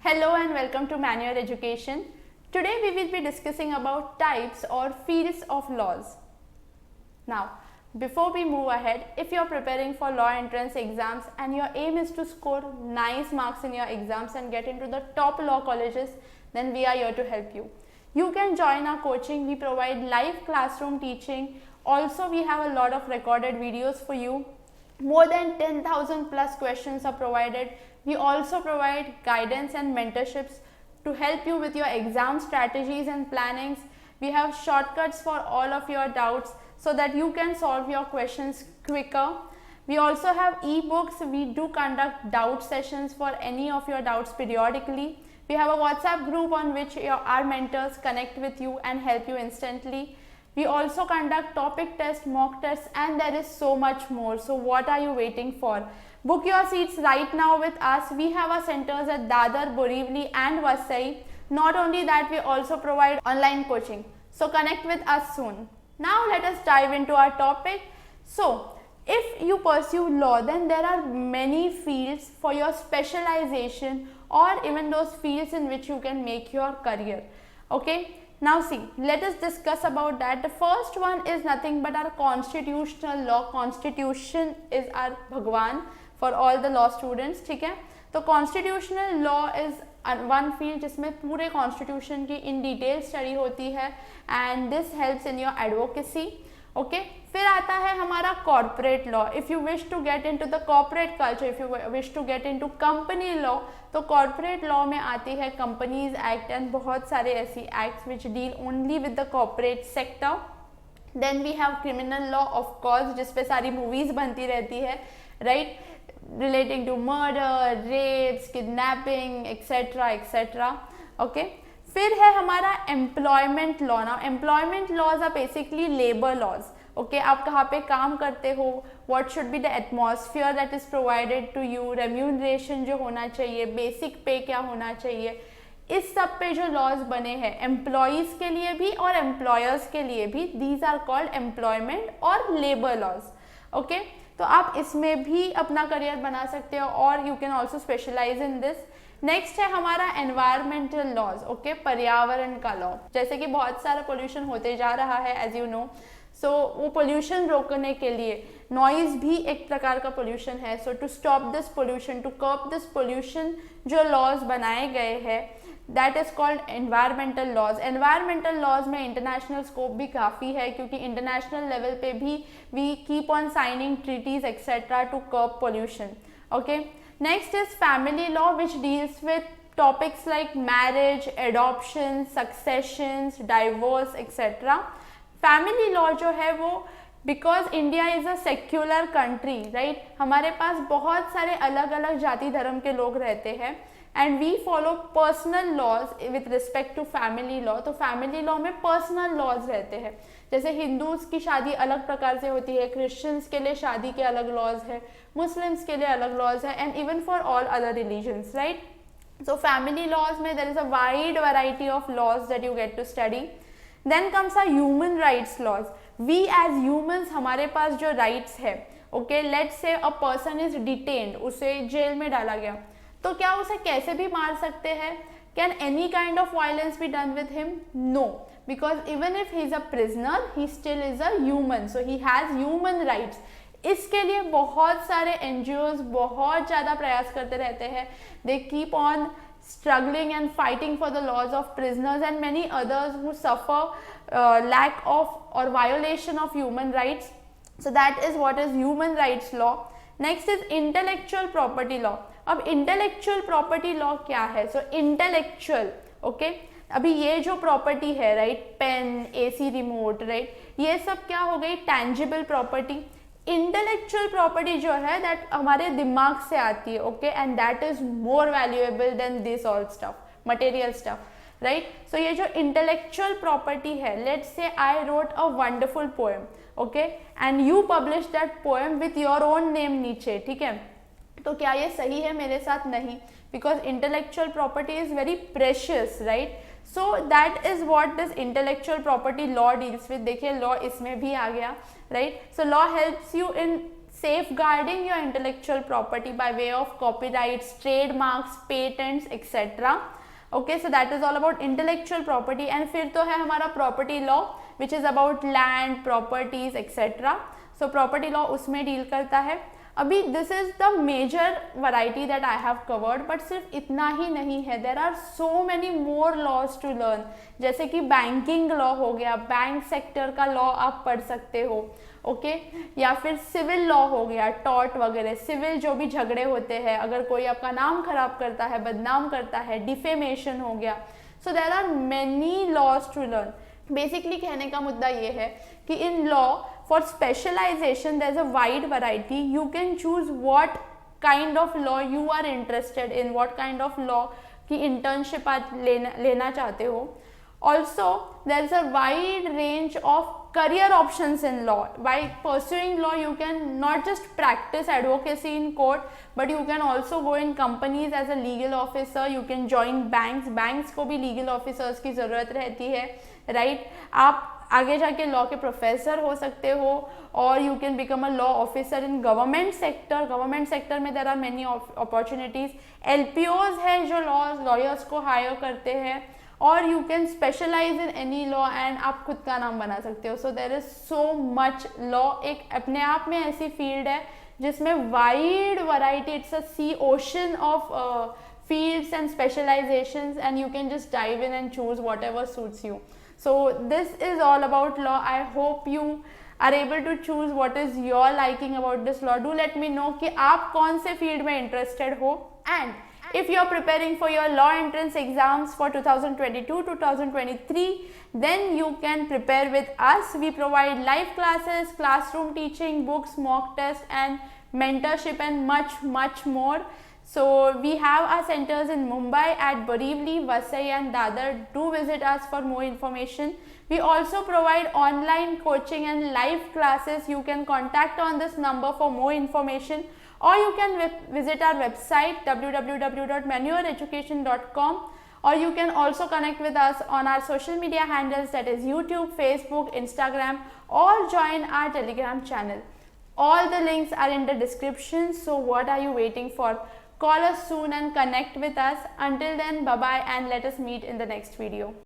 Hello and welcome to Manual Education. Today we will be discussing about types or fields of laws. Now, before we move ahead, if you are preparing for law entrance exams and your aim is to score nice marks in your exams and get into the top law colleges, then we are here to help you. You can join our coaching. We provide live classroom teaching. Also, we have a lot of recorded videos for you. More than 10,000 plus questions are provided. We also provide guidance and mentorships to help you with your exam strategies and plannings. We have shortcuts for all of your doubts so that you can solve your questions quicker. We also have ebooks. We do conduct doubt sessions for any of your doubts periodically. We have a WhatsApp group on which our mentors connect with you and help you instantly. We also conduct topic tests, mock tests, and there is so much more. So what are you waiting for? Book your seats right now with us. We have our centers at Dadar, Borivali and Vasai. Not only that, we also provide online coaching. So connect with us soon. Now let us dive into our topic. So if you pursue law, then there are many fields for your specialization or even those fields in which you can make your career. Okay. Now see, let us discuss about that. The first one is nothing but our constitutional law. Constitution is our Bhagwan for all the law students, ठीक है. तो constitutional law is one field जिसमें पूरे constitution की in detail study होती है and this helps in your advocacy. Okay. फिर आता है हमारा corporate law. If you wish to get into the corporate culture, if you wish to get into company law, तो corporate law में आती है Companies Act and बहुत सारे ऐसी acts which deal only with the corporate sector. Then we have criminal law, of course, जिस पे सारी movies बनती रहती है, right? Relating to murder, rapes, kidnapping, etc. etc. Okay. फिर है हमारा एम्प्लॉयमेंट लॉ. ना employment laws are basically labour laws. Okay, आप कहाँ पे काम करते हो, what should be the atmosphere that is provided to you, remuneration जो होना चाहिए, बेसिक पे क्या होना चाहिए, इस सब पे जो लॉज बने हैं एम्प्लॉयज़ के लिए भी और एम्प्लॉयर्स के लिए भी, दीज आर कॉल्ड एम्प्लॉयमेंट और लेबर लॉज. ओके, तो आप इसमें भी अपना करियर बना सकते हो और you can also specialise in this. Next है हमारा एनवायरमेंटल लॉज. ओके, पर्यावरण का लॉ. जैसे कि बहुत सारा पोल्यूशन होते जा रहा है एज यू नो, सो वो पोल्यूशन रोकने के लिए, नॉइज भी एक प्रकार का पोल्यूशन है, so to stop this pollution, to curb this pollution, जो लॉज बनाए गए हैं that is called environmental laws. Environmental laws में इंटरनेशनल स्कोप भी काफ़ी है क्योंकि इंटरनेशनल लेवल पे भी we keep on signing treaties etcetera to curb pollution. Okay. Next is family law, which deals with topics like marriage, adoption, successions, divorce, etc. Family law जो है वो, because India is a secular country, right? हमारे पास बहुत सारे अलग अलग जाति धर्म के लोग रहते हैं and we follow personal laws with respect to family law. तो family law में personal laws रहते हैं. जैसे हिंदूज की शादी अलग प्रकार से होती है, क्रिश्चियंस के लिए शादी के अलग लॉज है, मुस्लिम्स के लिए अलग लॉज है and even for all other religions, right? So family laws में there is a wide variety of laws that you get to study. Then comes a human rights laws. We as humans, हमारे पास जो rights है, okay, let's say a person is detained, उसे jail में डाला गया, तो क्या उसे कैसे भी मार सकते हैं? Can any kind of violence be done with him? No, because even if he is a prisoner, he still is a human, so he has human rights. इसके लिए बहुत सारे NGOs बहुत ज़्यादा प्रयास करते रहते हैं. They keep on struggling and fighting for the laws of prisoners and many others who suffer lack of or violation of human rights. So that is what is human rights law. Next is intellectual property law. अब intellectual property law क्या है? So intellectual, okay, अभी ये जो property है, right, pen, AC remote, right, ये सब क्या हो गई? Tangible property. इंटेलेक्चुअल प्रॉपर्टी जो है दैट हमारे दिमाग से आती है, okay, and that is more valuable than this all stuff, material stuff, right? So ये जो इंटेलेक्चुअल प्रॉपर्टी है, let's say I wrote a wonderful poem, okay, and you publish that poem with your own name नीचे, ठीक है, तो क्या ये सही है मेरे साथ? नहीं, because intellectual property is very precious, right? So that is what this intellectual property law deals with. देखिए लॉ इसमें भी आ गया, right? So law helps you in safeguarding your intellectual property by way of copyrights, trademarks, patents, etc. Okay, so that is all about intellectual property. And फिर तो है हमारा property law which is about land, properties, etc. So property law उसमें deal करता है. अभी this is the major variety that I have covered, but सिर्फ इतना ही नहीं है, there are so many more laws to learn. जैसे कि बैंकिंग लॉ हो गया, बैंक सेक्टर का लॉ आप पढ़ सकते हो. ओके या फिर सिविल लॉ हो गया, टॉर्ट वगैरह, सिविल जो भी झगड़े होते हैं, अगर कोई आपका नाम खराब करता है, बदनाम करता है, डिफेमेशन हो गया. So there are many laws to learn. Basically कहने का मुद्दा ये है कि in law for specialization there's a wide variety. You can choose what kind of law you are interested in, what kind of law की internship आप लेना चाहते हो. Also there's a wide range of career options in law. By pursuing law you can not just practice advocacy in court, but you can also go in companies as a legal officer. You can join banks को भी legal officers की ज़रूरत रहती है, right? आप आगे जाके law के प्रोफेसर हो सकते हो, और you can become a law officer in government sector में there are many opportunities. LPOs है जो लॉयर्स को हायर करते हैं, और you can specialize in any law and आप खुद का नाम बना सकते हो. So there is so much law. एक अपने आप में ऐसी फील्ड है जिसमें wide variety, it's a sea ocean of fields and specializations, and you can just dive in and choose whatever suits you. So this is all about law. I hope you are able to choose what is your liking about this law. Do let me know कि आप कौन से field में interested हो. And if you are preparing for your law entrance exams for 2022-2023, then you can prepare with us. We provide live classes, classroom teaching, books, mock test, and mentorship, and much more. So we have our centers in Mumbai at Borivali, Vasai and Dadar. Do visit us for more information. We also provide online coaching and live classes. You can contact on this number for more information, or you can visit our website www.manureducation.com, or you can also connect with us on our social media handles, that is YouTube, Facebook, Instagram, or join our Telegram channel. All the links are in the description. So what are you waiting for? Call us soon and connect with us. Until then, bye bye, and let us meet in the next video.